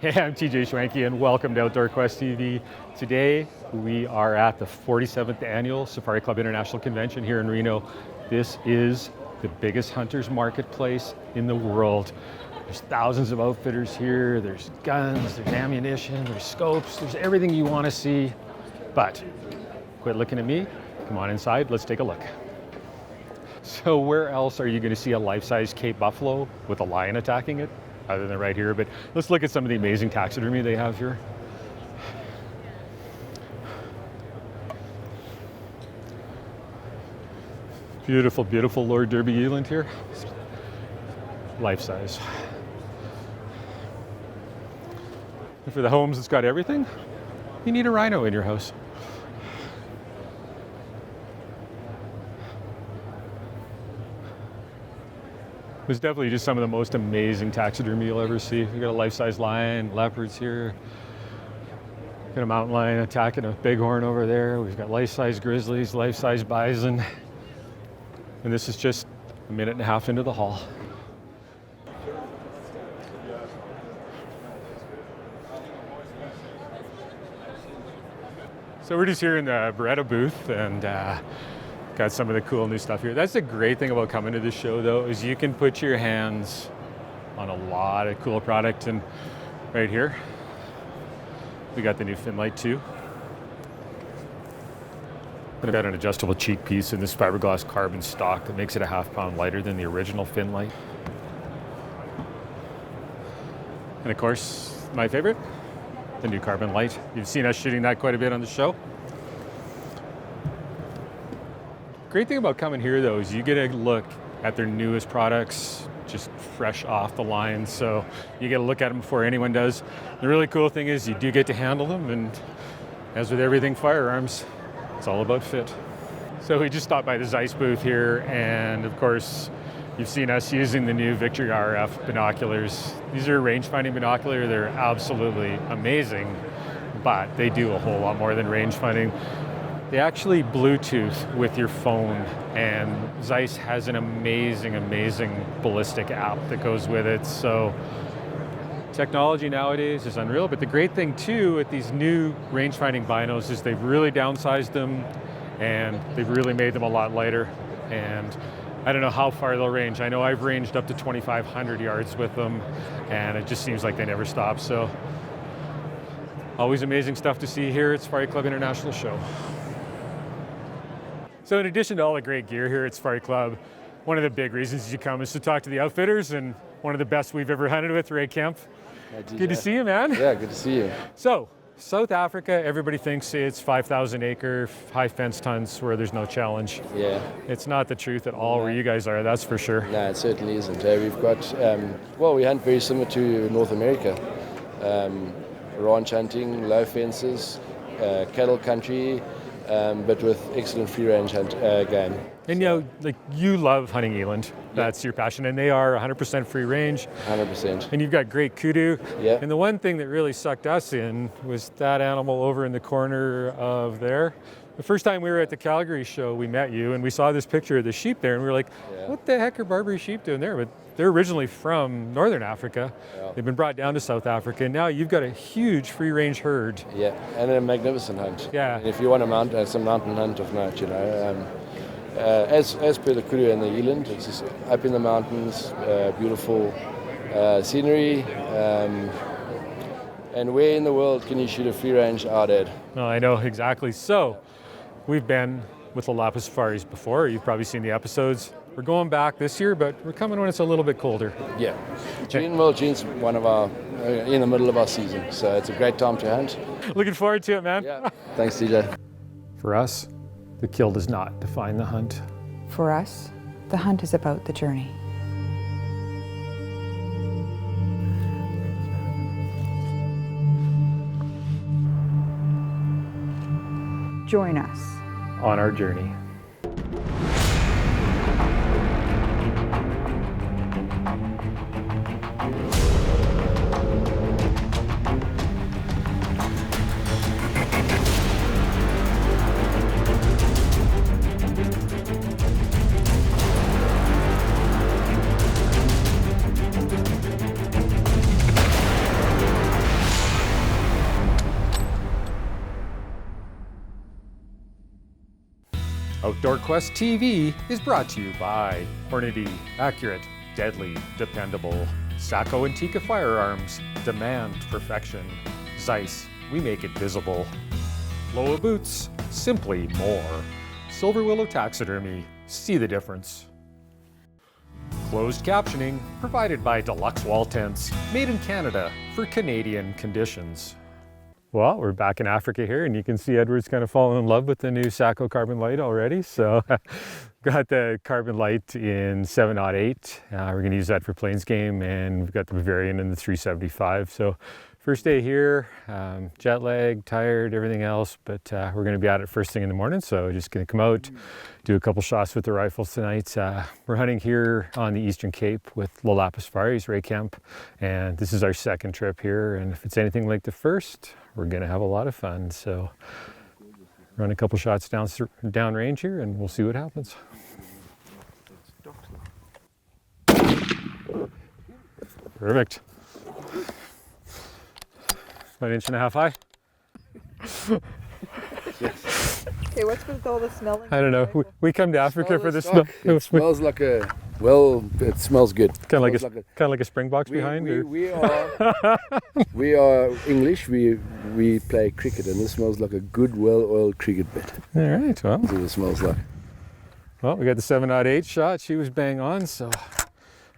Hey, I'm TJ Schwanke and welcome to Outdoor Quest TV. Today we are at the 47th Annual Safari Club International Convention here in Reno. This is the biggest hunters marketplace in the world. There's thousands of outfitters here, there's guns, there's ammunition, there's scopes, there's everything you want to see. But quit looking at me, come on inside, let's take a look. So where else are you going to see a life-size Cape buffalo with a lion attacking it? Other than right here, but let's look at some of the amazing taxidermy they have here. Beautiful, beautiful Lord Derby eland here. Life size. And for the homes that's got everything, you need a rhino in your house. It's definitely just some of the most amazing taxidermy you'll ever see. We've got a life-size lion, leopards here. Got a mountain lion attacking a bighorn over there. We've got life-size grizzlies, life-size bison. And this is just a minute and a half into the hall. So we're just here in the Beretta booth and got some of the cool new stuff here. That's the great thing about coming to this show though, is you can put your hands on a lot of cool product. And right here, we got the new fin light too. I've got an adjustable cheek piece in this fiberglass carbon stock that makes it a half-pound lighter than the original fin light. And of course, my favorite, the new carbon light. You've seen us shooting that quite a bit on the show. Great thing about coming here though is you get a look at their newest products, just fresh off the line. So you get a look at them before anyone does. The really cool thing is you do get to handle them, and as with everything firearms, it's all about fit. So we just stopped by the Zeiss booth here, and of course you've seen us using the new Victory RF binoculars. These are range-finding binocular. They're absolutely amazing, but they do a whole lot more than range-finding. They actually Bluetooth with your phone, and Zeiss has an amazing, amazing ballistic app that goes with it. So technology nowadays is unreal, but the great thing too with these new range-finding binos is they've really downsized them and they've really made them a lot lighter. And I don't know how far they'll range. I know I've ranged up to 2,500 yards with them, and it just seems like they never stop. So always amazing stuff to see here at Safari Club International Show. So in addition to all the great gear here at Safari Club, one of the big reasons you come is to talk to the outfitters, and one of the best we've ever hunted with, Ray Kemp. Good to see you, man. Yeah, good to see you. So, South Africa, everybody thinks it's 5,000 acre, high fenced hunts where there's no challenge. Yeah. It's not the truth at all where you guys are, that's for sure. No, it certainly isn't. We've got, we hunt very similar to North America. Ranch hunting, low fences, cattle country, but with excellent free range game. And you love hunting eland. That's your passion, and they are 100% free range. 100%. And you've got great kudu. Yeah. And the one thing that really sucked us in was that animal over in the corner of there. The first time we were at the Calgary show, we met you, and we saw this picture of the sheep there, and we were like, what the heck are Barbary sheep doing there? But they're originally from Northern Africa. Yeah. They've been brought down to South Africa, and now you've got a huge free-range herd. Yeah, and a magnificent hunt. Yeah. And if you want some mountain hunt of note, as per the kudu and the eland, it's just up in the mountains, beautiful scenery. And where in the world can you shoot a free-range oudad? No, I know, exactly. So, we've been with Lalapa Safaris before. You've probably seen the episodes. We're going back this year, but we're coming when it's a little bit colder. Yeah. June's one of our, in the middle of our season, so it's a great time to hunt. Looking forward to it, man. Yeah. Thanks, TJ. For us, the kill does not define the hunt. For us, the hunt is about the journey. Join us on our journey. Outdoor Quest TV is brought to you by Hornady, accurate, deadly, dependable. Sacco Antica Firearms, demand perfection. Zeiss, we make it visible. Loa Boots, simply more. Silver Willow Taxidermy, see the difference. Closed captioning provided by Deluxe Wall Tents, made in Canada for Canadian conditions. Well, we're back in Africa here, and you can see Edward's kind of fallen in love with the new Sacco Carbon Light already. So got the Carbon Light in 7.8. We're going to use that for plains game, and we've got the Bavarian in the 375. So first day here, jet lag, tired, everything else, but we're going to be at it first thing in the morning. So just going to come out, do a couple shots with the rifles tonight. We're hunting here on the Eastern Cape with Lalapa Safaris, Ray Camp, and this is our second trip here. And if it's anything like the first, we're going to have a lot of fun. So run a couple shots down range here, and we'll see what happens. Perfect. About 1.5 inches high. Okay, what's with all the smelling? I don't know. We come to Africa for the smell. It smells like a, well, it smells good. Kind of like a springboks behind. We are English. We play cricket, and this smells like a good, well-oiled cricket bat. All right. Well, That's what it smells like. well, we got the 7.8 shot. She was bang on. So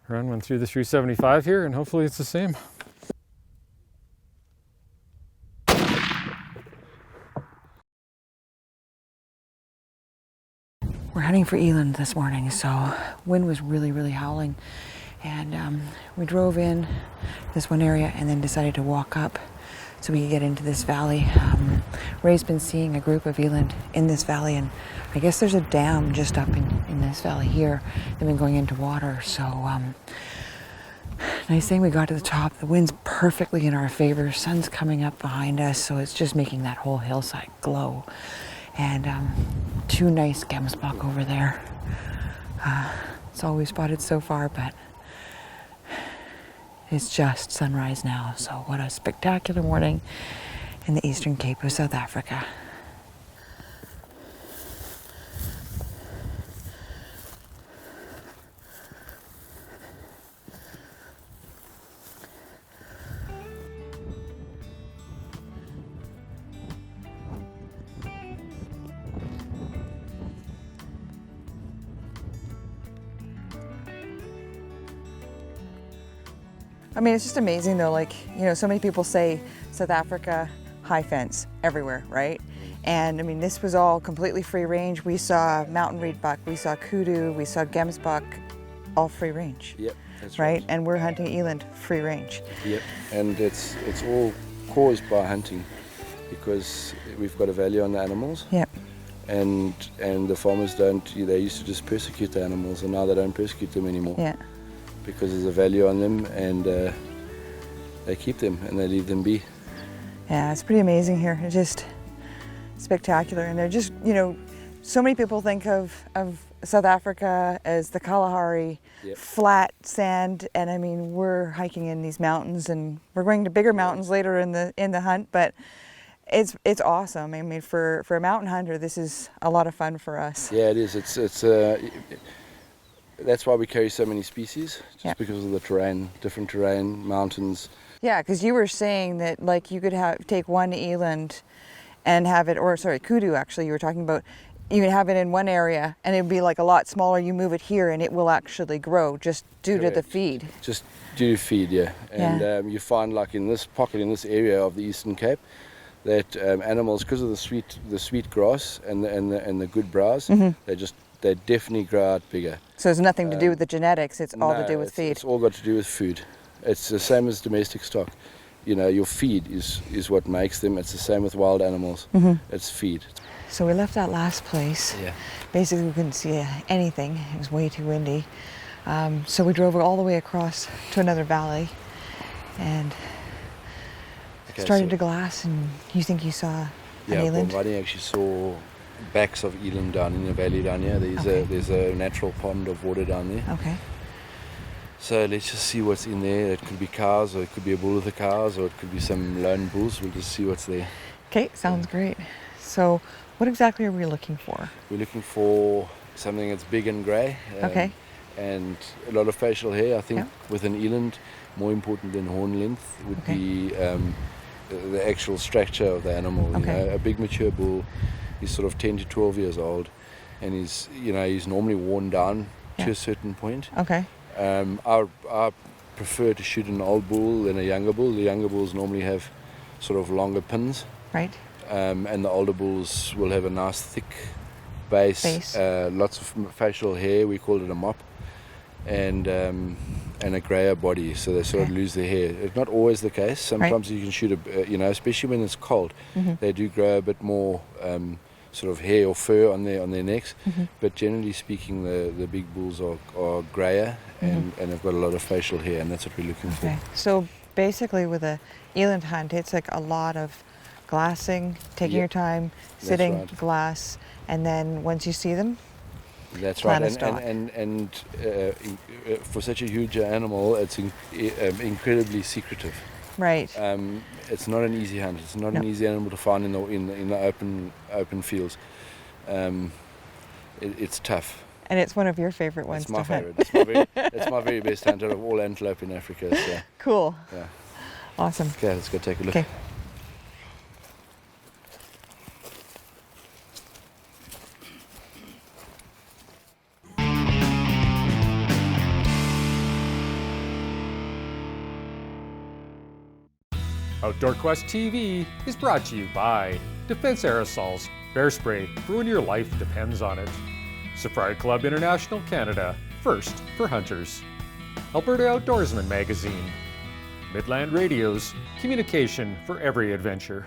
run one through the 375 here, and hopefully it's the same. We're hunting for eland this morning, so wind was really howling, and we drove in this one area and then decided to walk up so we could get into this valley. Ray's been seeing a group of eland in this valley, and I guess there's a dam just up in this valley here. They've been going into water, so nice thing we got to the top. The wind's perfectly in our favor. Sun's coming up behind us, so it's just making that whole hillside glow. And two nice gemsbok over there. It's all we've spotted so far, but it's just sunrise now. So what a spectacular morning in the Eastern Cape of South Africa. I mean, it's just amazing though, like, you know, so many people say South Africa, high fence everywhere, right? And I mean, this was all completely free range. We saw mountain reed buck, we saw kudu, we saw gemsbok, all free range. Yep, that's right. And we're hunting eland free range. Yep, and it's all caused by hunting, because we've got a value on the animals. Yep. And the farmers they used to just persecute the animals, and now they don't persecute them anymore. Yeah. Because there's a value on them, and they keep them and they leave them be. Yeah, it's pretty amazing here. It's just spectacular. And they're just, you know, so many people think of South Africa as the Kalahari, Yep. flat sand, and I mean, we're hiking in these mountains, and we're going to bigger mountains later in the hunt, but it's awesome. I mean, for a mountain hunter, this is a lot of fun for us. Yeah, it is. That's why we carry so many species, just Yeah. because of the terrain, different terrain, mountains. Yeah, because you were saying that, like, you could take one eland and have it, or sorry, kudu actually, you were talking about, you can have it in one area and it'd be like a lot smaller. You move it here and it will actually grow just due to the Correct. feed. Just due to feed, yeah. And Yeah. you find, like in this pocket, in this area of the Eastern Cape, that animals, because of the sweet grass and the good browse, they definitely grow out bigger. So it's nothing to do with the genetics, it's all to No, do with feed. It's all got to do with food. It's the same as domestic stock. You know, your feed is what makes them. It's the same with wild animals. It's feed. So we left that last place. Yeah. Basically, we couldn't see anything. It was way too windy. So we drove all the way across to another valley and started to glass. And you think you saw an eland? Yeah, I actually saw backs of eland down in the valley down here. There's a natural pond of water down there. Okay. So let's just see what's in there. It could be cows, or it could be a bull with the cows, or it could be some lone bulls. We'll just see what's there. Okay, sounds great. So What exactly are we looking for? We're looking for something that's big and grey. Okay. And a lot of facial hair. I think Yeah. with an eland, more important than horn length would Okay. be the actual structure of the animal. You Okay. know, a big mature bull is sort of 10 to 12 years old, and he's normally worn down Yeah. to a certain point. Okay. I prefer to shoot an old bull than a younger bull. The younger bulls normally have sort of longer pins, Right. and the older bulls will have a nice thick base. Lots of facial hair. We call it a mop. And a grayer body, so they sort of Okay. lose their hair. It's not always the case. Sometimes you can shoot especially when it's cold, they do grow a bit more sort of hair or fur on their necks. But generally speaking, the big bulls are grayer and have got a lot of facial hair, and that's what we're looking Okay. for. So basically, with a eland hunt, it's like a lot of glassing, taking Yep. your time, That's sitting, right. glass, and then once you see them, That's Plan right. a stalk. And for such a huge animal, it's incredibly secretive. right. It's not an easy hunt. It's not No. an easy animal to find in the open fields. It's tough. And it's one of your favorite ones It's my to hunt. favorite. It's my very best hunter of all antelope in Africa. So, Cool. yeah. Awesome. Okay, let's go take a look. Okay. Outdoor Quest TV is brought to you by Defense Aerosols, bear spray for when your life depends on it. Safari Club International Canada, first for hunters. Alberta Outdoorsman Magazine. Midland Radio's communication for every adventure.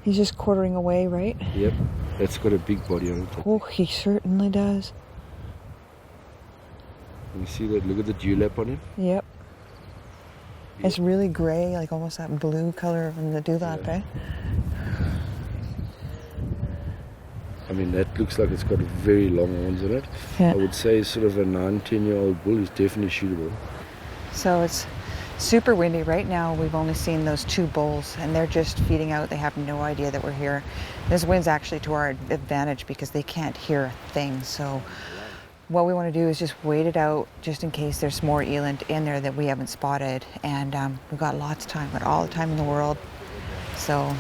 He's just quartering away, right? Yep, it's got a big body on it. Oh, he certainly does. You see that? Look at the dewlap on him. Yep. It's really gray, like almost that blue color from the dewlap, Yeah. eh? I mean, that looks like it's got very long horns on it. Yeah. I would say sort of a 9-10-year-old bull is definitely shootable. So it's super windy. Right now we've only seen those two bulls and they're just feeding out. They have no idea that we're here. This wind's actually to our advantage because they can't hear a thing. So what we want to do is just wait it out just in case there's more eland in there that we haven't spotted. And we've got lots of time, got all the time in the world. So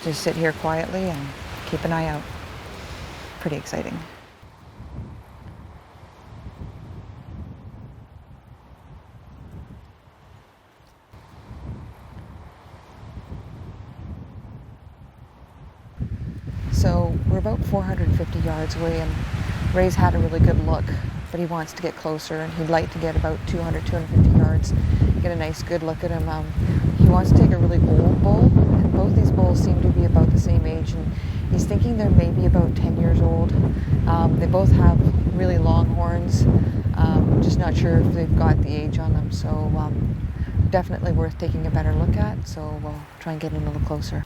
just sit here quietly and keep an eye out. Pretty exciting. So we're about 450 yards away and Ray's had a really good look, but he wants to get closer and he'd like to get about 200, 250 yards, get a nice good look at him. He wants to take a really old bull, and both these bulls seem to be about the same age, and he's thinking they're maybe about 10 years old. They both have really long horns, just not sure if they've got the age on them, so definitely worth taking a better look at, so we'll try and get in a little closer.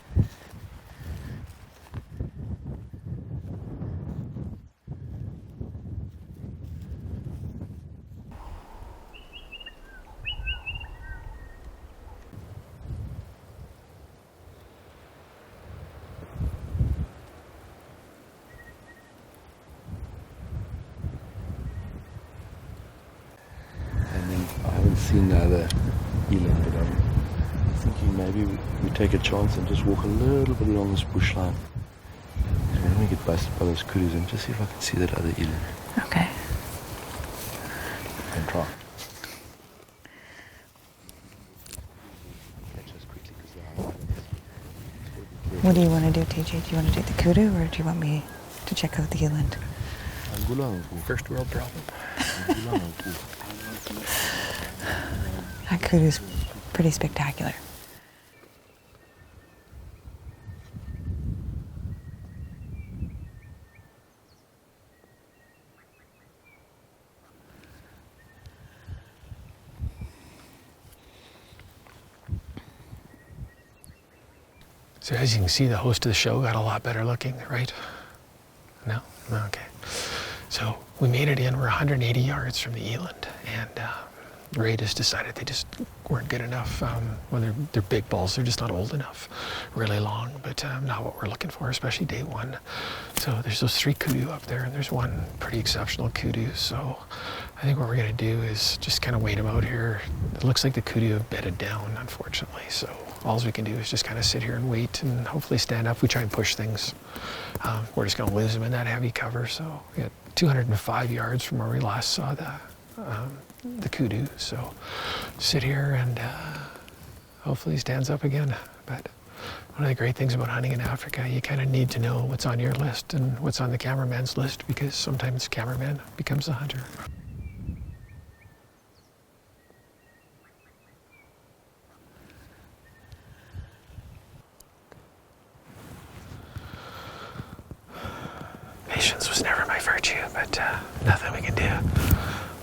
And then I haven't seen the other eland, but I'm thinking maybe we take a chance and just walk a little bit along this bush line. And when we get busted by those kudus, and just see if I can see that other eland Okay. and try. Catch us quickly because they're hiding. What do you want to do, TJ? Do you want to take the kudu or do you want me to check out the eland? First world problem. That kudu's pretty spectacular. So as you can see, the host of the show got a lot better looking, right? No? Okay. So we made it in. We're 180 yards from the eland, and Ray just decided they just weren't good enough. Well, they're big bulls, they're just not old enough, really long, but not what we're looking for, especially day one. So there's those 3 kudu up there, and there's one pretty exceptional kudu. So I think what we're gonna do is just kind of wait them out here. It looks like the kudu have bedded down, unfortunately. So all we can do is just kind of sit here and wait and hopefully stand up. We try and push things. We're just gonna lose them in that heavy cover. So we got 205 yards from where we last saw the kudu. So sit here and hopefully he stands up again. But one of the great things about hunting in Africa, you kind of need to know what's on your list and what's on the cameraman's list, because sometimes cameraman becomes the hunter. Patience was never my virtue, but nothing we can do. At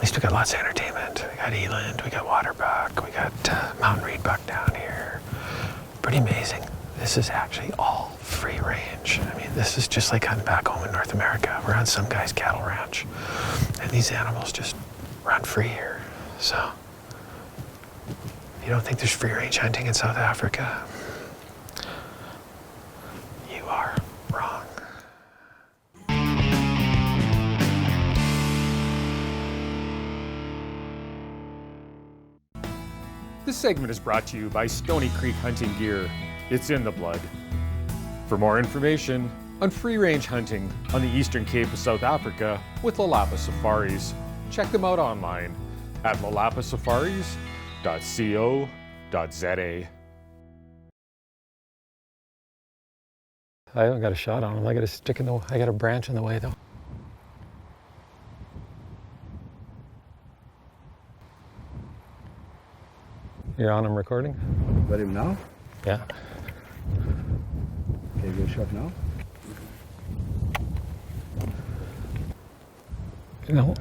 least we got lots of entertainment. We got eland, we got waterbuck, we got mountain reedbuck down here. Pretty amazing. This is actually all free range. I mean, this is just like hunting back home in North America. We're on some guy's cattle ranch, and these animals just run free here. So, you don't think there's free range hunting in South Africa? You are wrong. This segment is brought to you by Stony Creek Hunting Gear. It's in the blood. For more information on free-range hunting on the Eastern Cape of South Africa with Lalapa Safaris, check them out online at lalapasafaris.co.za. I haven't got a shot on him. I got a branch in the way though. You're on him recording? Got him now? Yeah. Okay, go shot now. No.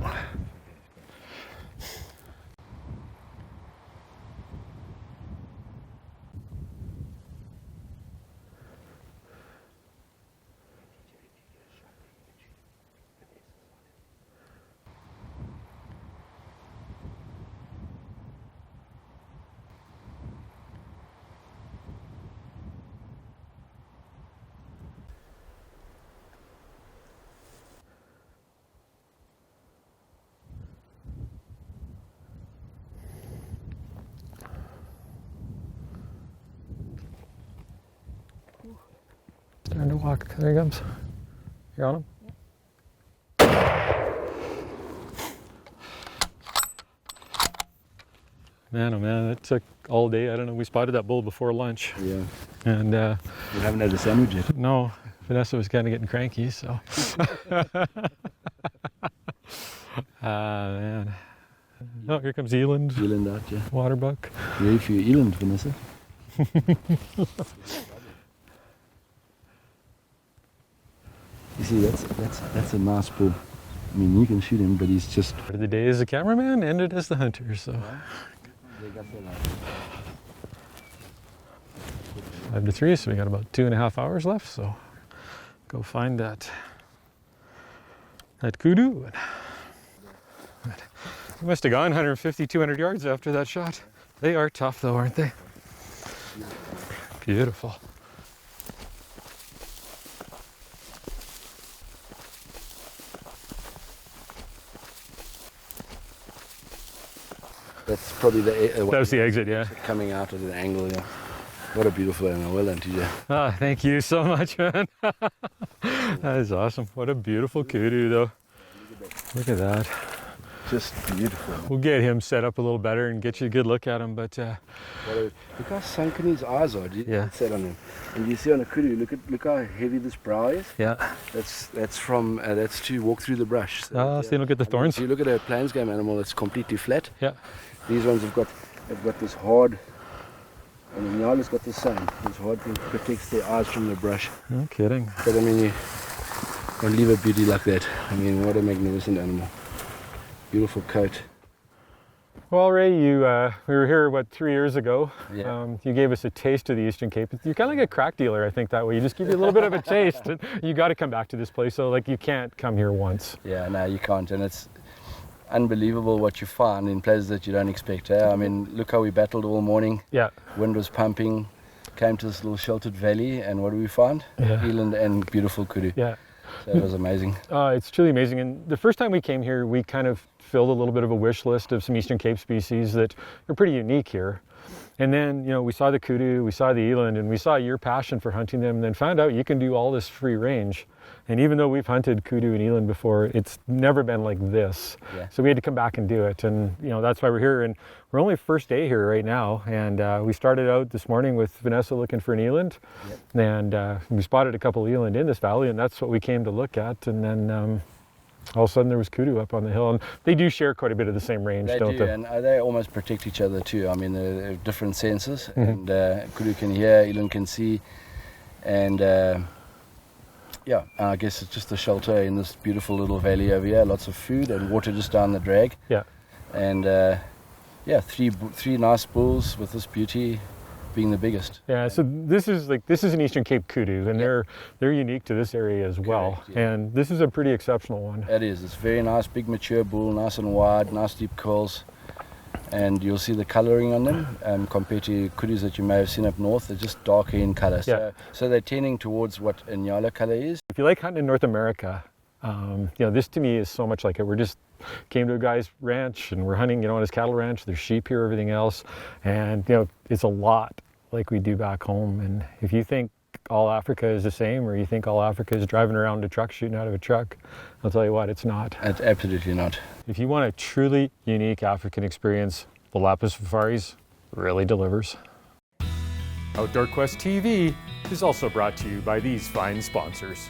Starting to walk. There he comes. You're on him? Man, oh man, it took all day. I don't know. We spotted that bull before lunch. Yeah. And We haven't had a sandwich yet. no, Vanessa was kind of getting cranky, so. Man. Oh, here comes eland, Eland out, yeah. waterbuck. Ready for your eland, Vanessa? You see, that's a nice bull. I mean, you can shoot him, but he's just... Started the day as a cameraman, ended as the hunter, so. 5 to 3, so we got about 2.5 hours left, so go find that kudu. We must have gone 150, 200 yards after that shot. They are tough though, aren't they? Beautiful. That's probably the... That was the exit, yeah. Coming out at an angle, yeah. What a beautiful animal. Well done, TJ. Ah, thank you so much, man. That is awesome. What a beautiful kudu, though. Look at that. Just beautiful. We'll get him set up a little better and get you a good look at him, but Look how sunken his eyes are. Yeah. Set on him. And you see on a kudu, look how heavy this brow is. Yeah. That's to walk through the brush. So you don't get the thorns. If you look at a plains game animal, it's completely flat. Yeah. These ones have got this hard, and the Nyala's got the same. This hard thing protects their eyes from the brush. No kidding. But I mean, you can't leave a beauty like that. I mean, what a magnificent animal. Beautiful coat. well, Ray, we were here, 3 years ago. Yeah. You gave us a taste of the Eastern Cape. You're kind of like a crack dealer, I think, that way. You just give you a little bit of a taste. And you got to come back to this place, so like you can't come here once. Yeah, no, you can't. And unbelievable what you find in places that you don't expect. I mean, look how we battled all morning. Yeah. Wind was pumping, came to this little sheltered valley, and what do we find? Yeah. Eland and beautiful kudu. Yeah. So it was amazing. It's truly amazing. And the first time we came here, we kind of filled a little bit of a wish list of some Eastern Cape species that are pretty unique here. And then, we saw the kudu, we saw the eland, and we saw your passion for hunting them, and then found out you can do all this free range. And even though we've hunted kudu and eland before, it's never been like this. Yeah. So we had to come back and do it. And, that's why we're here. And we're only first day here right now. And we started out this morning with Vanessa looking for an eland. Yep. And we spotted a couple eland in this valley, and that's what we came to look at. And then all of a sudden there was kudu up on the hill. And they do share quite a bit of the same range, don't they? And they almost protect each other too. I mean, they're different senses. And kudu can hear, eland can see. And I guess it's just a shelter in this beautiful little valley over here. Lots of food and water just down the drag. Yeah. And three nice bulls with this beauty being the biggest. Yeah, so this is an Eastern Cape kudu, and they're unique to this area as well. Correct, yeah. And this is a pretty exceptional one. It is. It's very nice, big mature bull, nice and wide, nice deep curls. And you'll see the colouring on them compared to kudus that you may have seen up north. They're just darker in colour. Yeah. So they're tending towards what a Nyala colour is. If you like hunting in North America, this to me is so much like it. We're just came to a guy's ranch and we're hunting, on his cattle ranch. There's sheep here, everything else. And, it's a lot like we do back home. And if you think all Africa is the same, or you think all Africa is driving around a truck, shooting out of a truck, I'll tell you what, it's not. It's absolutely not. If you want a truly unique African experience, Lalapa Safaris really delivers. Outdoor Quest TV is also brought to you by these fine sponsors.